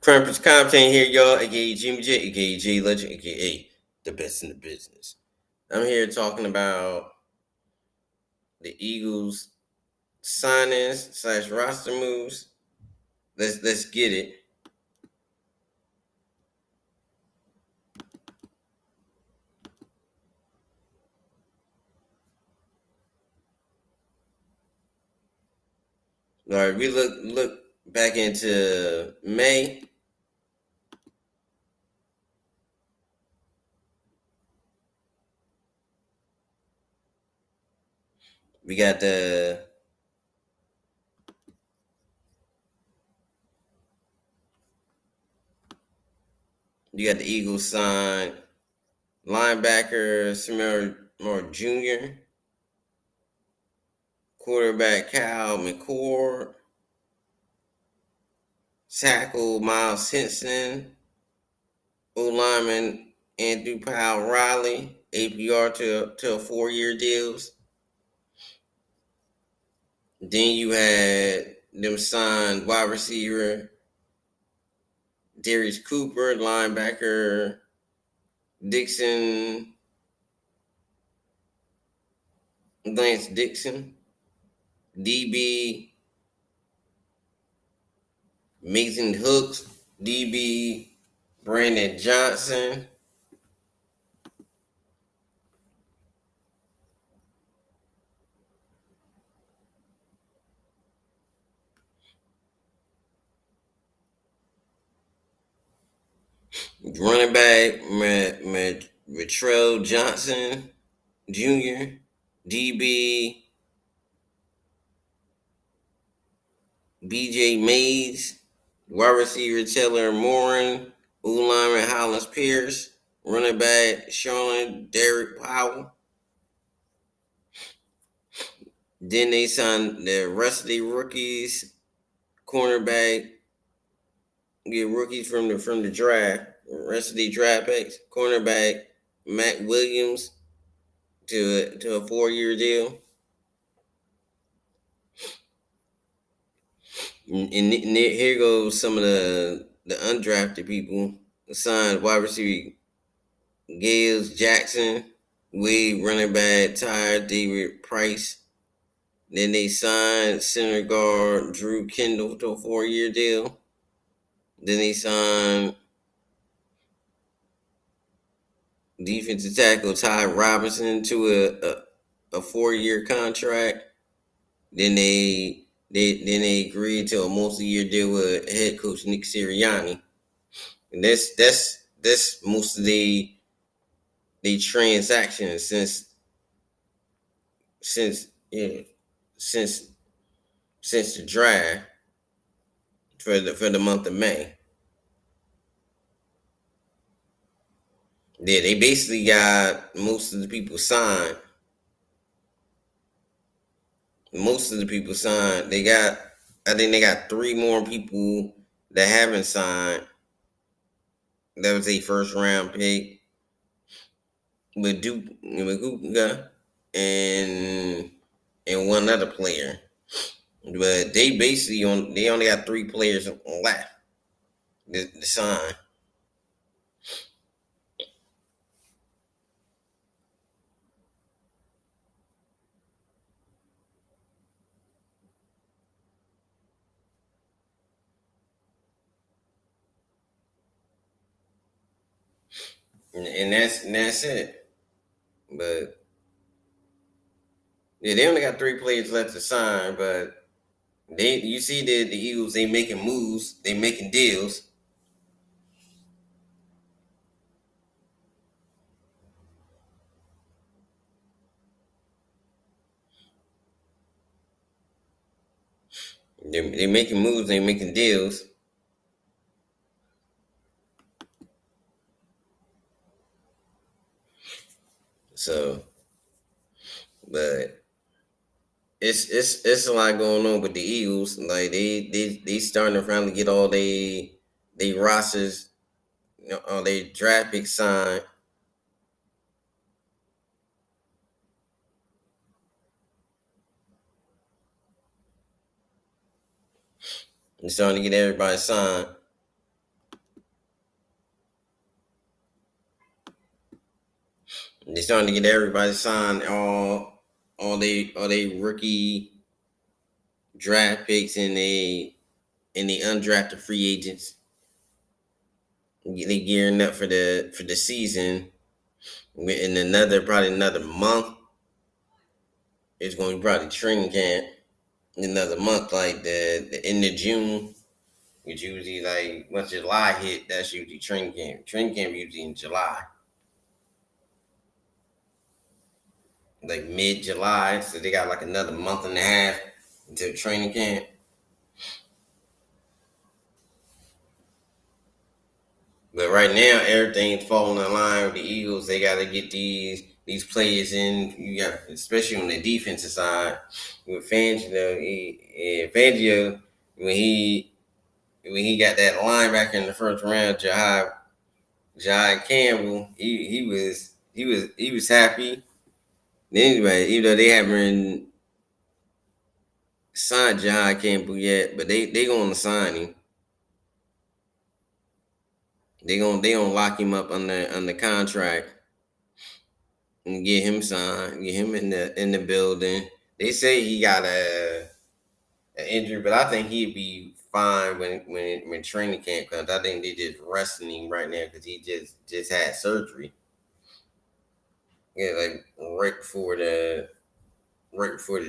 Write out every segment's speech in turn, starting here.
Crumpets content here, y'all. AKA Jimmy J, AKA J Legend, AKA the best in the business. I'm here talking about the Eagles signings slash roster moves. Let's get it. All right, we look back into May. We got the Eagles sign linebacker Samir Moore Jr., quarterback Kyle McCord, tackle Miles Henson, O lineman Andrew Powell Riley, APR to a 4-year deals. Then you had them signed wide receiver Darius Cooper, linebacker Dixon, Lance Dixon, DB Mason Hooks, DB Brandon Johnson. Running back Latrell Johnson Jr., DB BJ Mays, wide receiver Taylor Morin, O lineman Hollis Pierce, running back Sean Derek Powell. Then they signed the rest of the rookies, cornerback, get rookies from the draft, rest of the draft picks, cornerback Matt Williams to a 4-year deal. And here goes some of the undrafted people signed: wide receiver Gales Jackson, Wade running back Ty David Price. Then they signed center guard Drew Kendall to a 4-year deal. Then they signed defensive tackle Ty Robinson to a 4-year contract. Then they agreed to a multi-year deal with head coach Nick Sirianni. And that's most of the transactions since yeah since the draft for the month of May. Yeah, they basically got most of the people signed. Most of the people signed. I think they got 3 more people that haven't signed. That was a first round pick with Duke and one other player. But they basically only got 3 players left to sign. And that's it. But yeah, they only got 3 players left to sign. But you see the Eagles, they making moves, they making deals. They making moves, they making deals. So, but it's a lot going on with the Eagles. Like they starting to finally get all they rosters, all they draft picks signed. They're starting to get everybody signed. They're starting to get everybody signed all they rookie draft picks and they undrafted free agents. They gearing up for the season. In probably another month, it's going to be probably training camp. Another month, like the end of June, which usually like once July hit, that's usually training camp. Training camp usually in July, like mid July. So they got like another month and a half until training camp. But right now, everything's falling in line with the Eagles. They got to get these players in. You got, especially on the defensive side, with Fangio. Fangio, when he got that linebacker in the first round, Jai Campbell, he was happy. Anyway, even though they haven't signed Jai Campbell yet, but they gonna sign him. They gonna lock him up under contract and get him signed, get him in the building. They say he got an injury, but I think he'd be fine when training camp comes. I think they just resting him right now because he just had surgery. Yeah, like right before the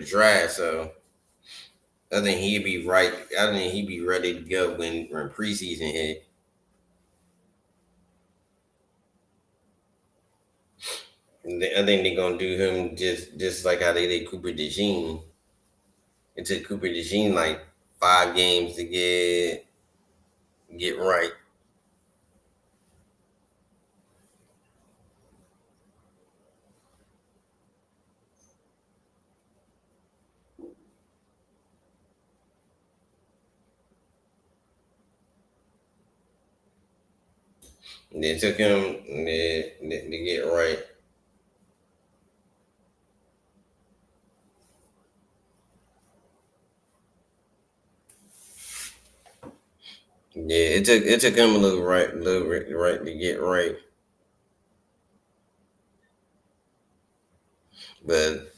draft. So I think he'd be right. I think he'd be ready to go when preseason hit. I think they're gonna do him just like how they did Cooper DeJean. It took Cooper DeJean like 5 games to get right. And it took him to get right. Yeah, it took him a little right to get right. But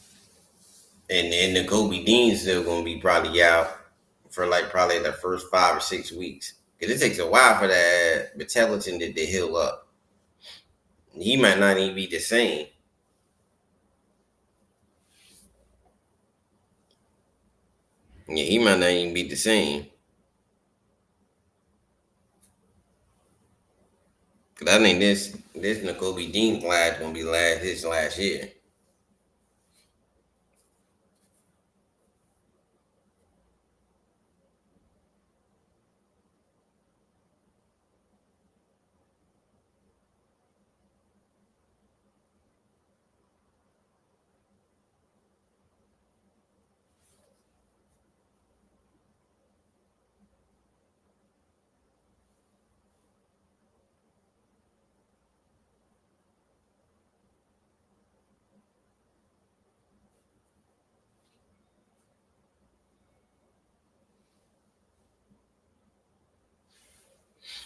and the Kobe Dean's still gonna be probably out for like probably the first 5 or 6 weeks. Cause it takes a while for that Metelliton to heal up. He might not even be the same. Yeah, he might not even be the same. Cause I think this N'Kobe Dean class gonna be his last year.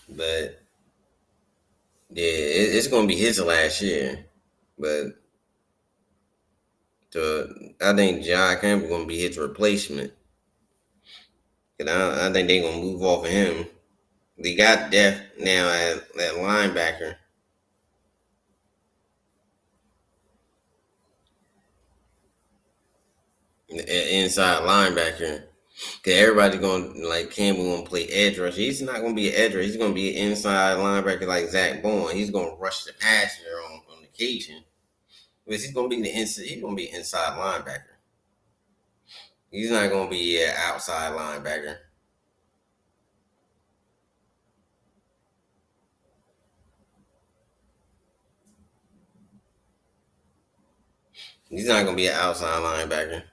But yeah, it's gonna be his last year. But I think John Campbell gonna be his replacement. And I think they're gonna move off of him. They got depth now at linebacker, inside linebacker. Cause everybody going like Campbell gonna play edge rush. He's not gonna be an edge rusher. He's gonna be an inside linebacker like Zach Bourne. He's gonna rush the passer on occasion. But he's gonna be the inside. He's gonna be an inside linebacker. He's not gonna be an outside linebacker. He's not gonna be an outside linebacker.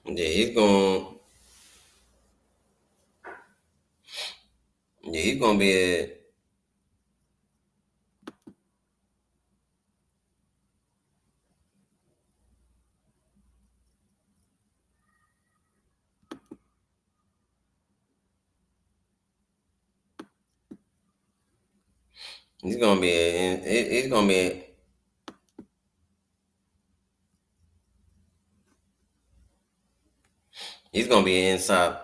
Yeah, he's going. Yeah, he's gonna be a he's gonna be a he's gonna be he's gonna be an inside.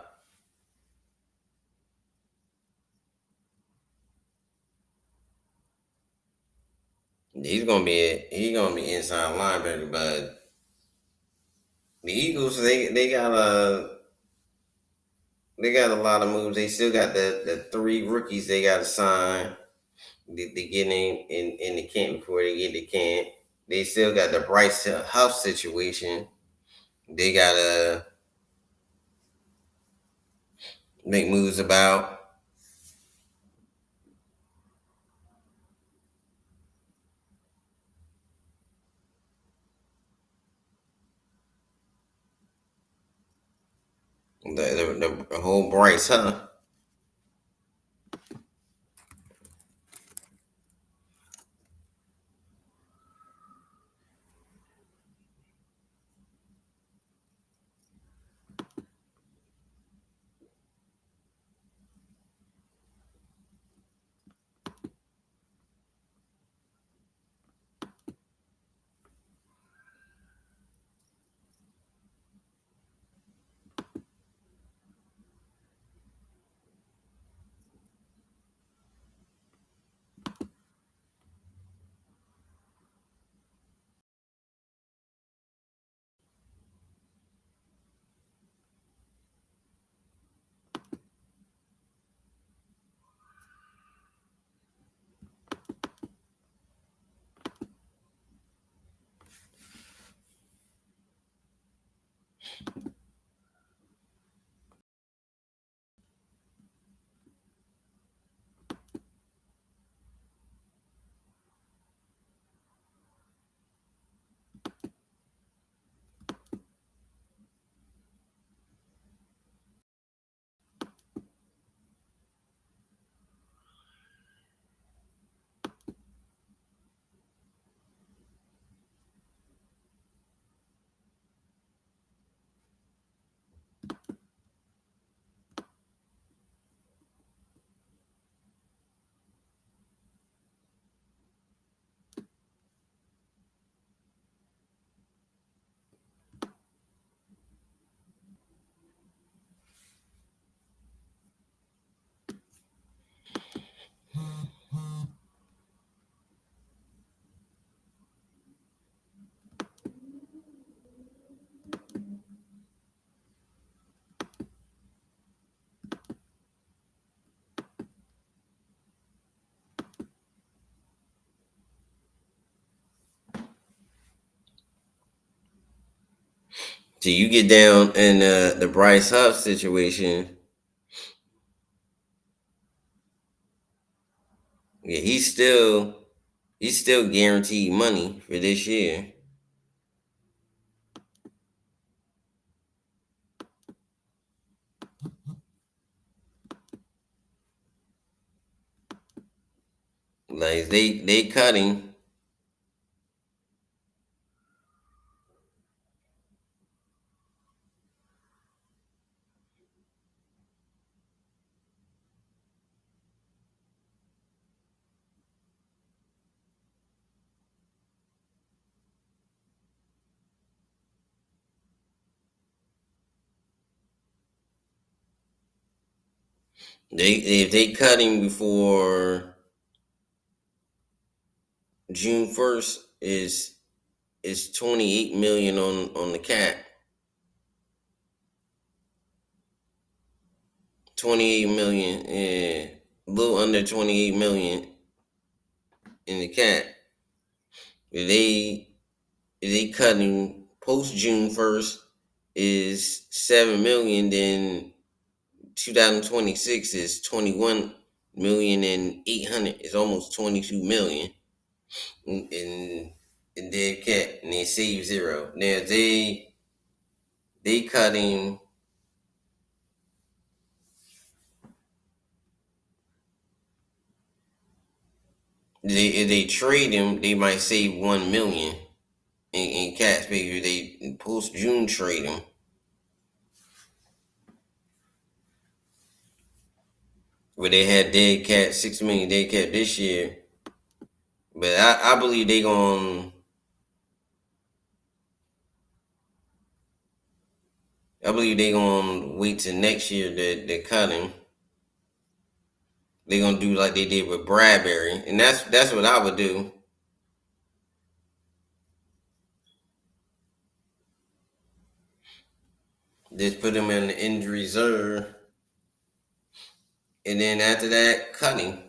He's gonna be inside linebacker, but the Eagles they got a lot of moves. They still got the three rookies they got to sign. They get in the camp before they get to camp. They still got the Bryce Huff situation. They gotta make moves about the whole Bryce Huff. So you get down in the Bryce Huff situation. Yeah, he's still guaranteed money for this year. Like they cut him. They if they cut him before June 1st is 28 million on the cap. 28 million, yeah, a little under 28 million in the cap. If they cut him post June 1st is 7 million. Then 2026 is 21 million and 800. It's almost 22 million in dead cap, and they save zero. Now they cut him If they trade him, they might save 1 million in cap space. If they post June trade him, where they had dead cat 6 million dead cap this year. But I believe they going. I believe they gonna wait till next year to cut him. They gonna do like they did with Bradbury, and that's what I would do. Just put him in the injury reserve, and then after that, cut him.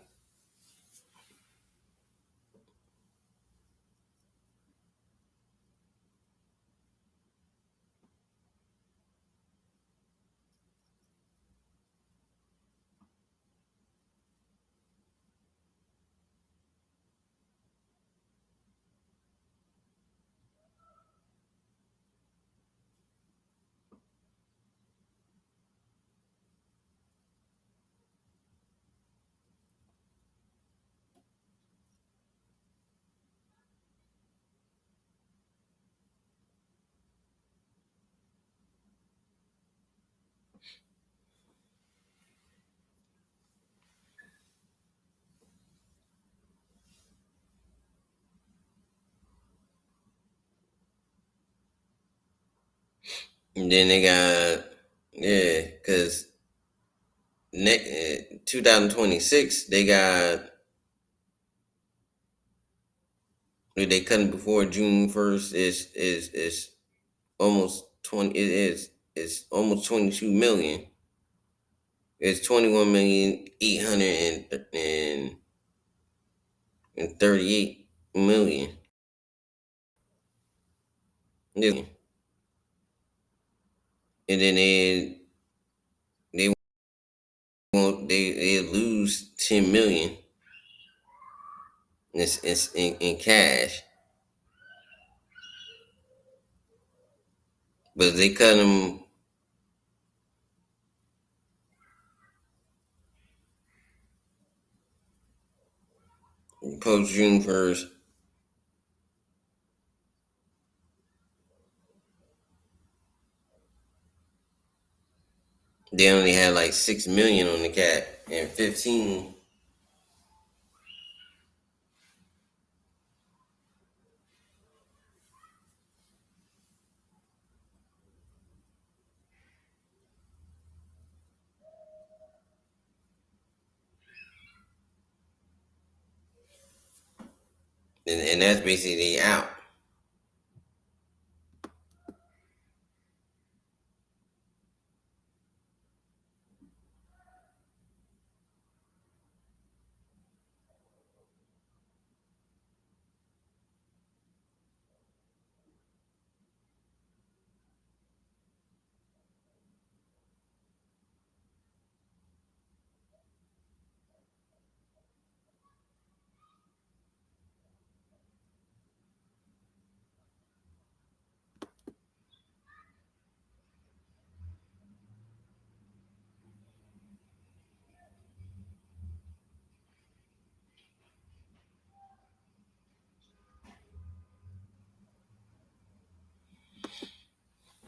And then they got because next 2026 they got if they cut him before June 1st is almost 20. It is it's almost 22 million. It's 21,838 million. Yeah. And then they won't they lose 10 million in cash, but they cut them post June 1st. They only had like 6 million on the cap and 15. And that's basically they out.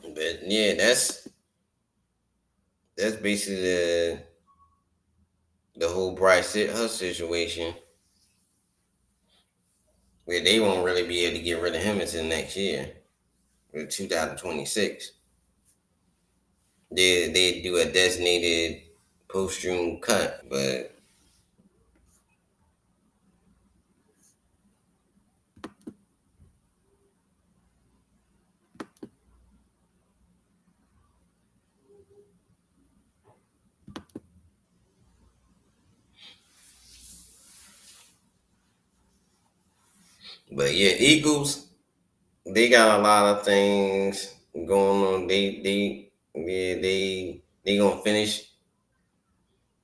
But yeah, that's basically the whole Bryce Huff situation, where they won't really be able to get rid of him until next year, with 2026. They do a designated post June cut, but yeah, Eagles, they got a lot of things going on. They gonna finish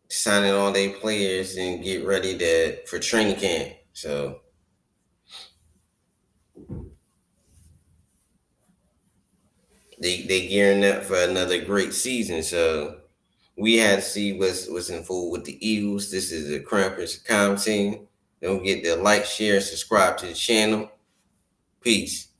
signing all their players and get ready to for training camp. So they gearing up for another great season. So we had to see what's in full with the Eagles. This is a conference comp team. Don't forget to like, share, subscribe to the channel. Peace.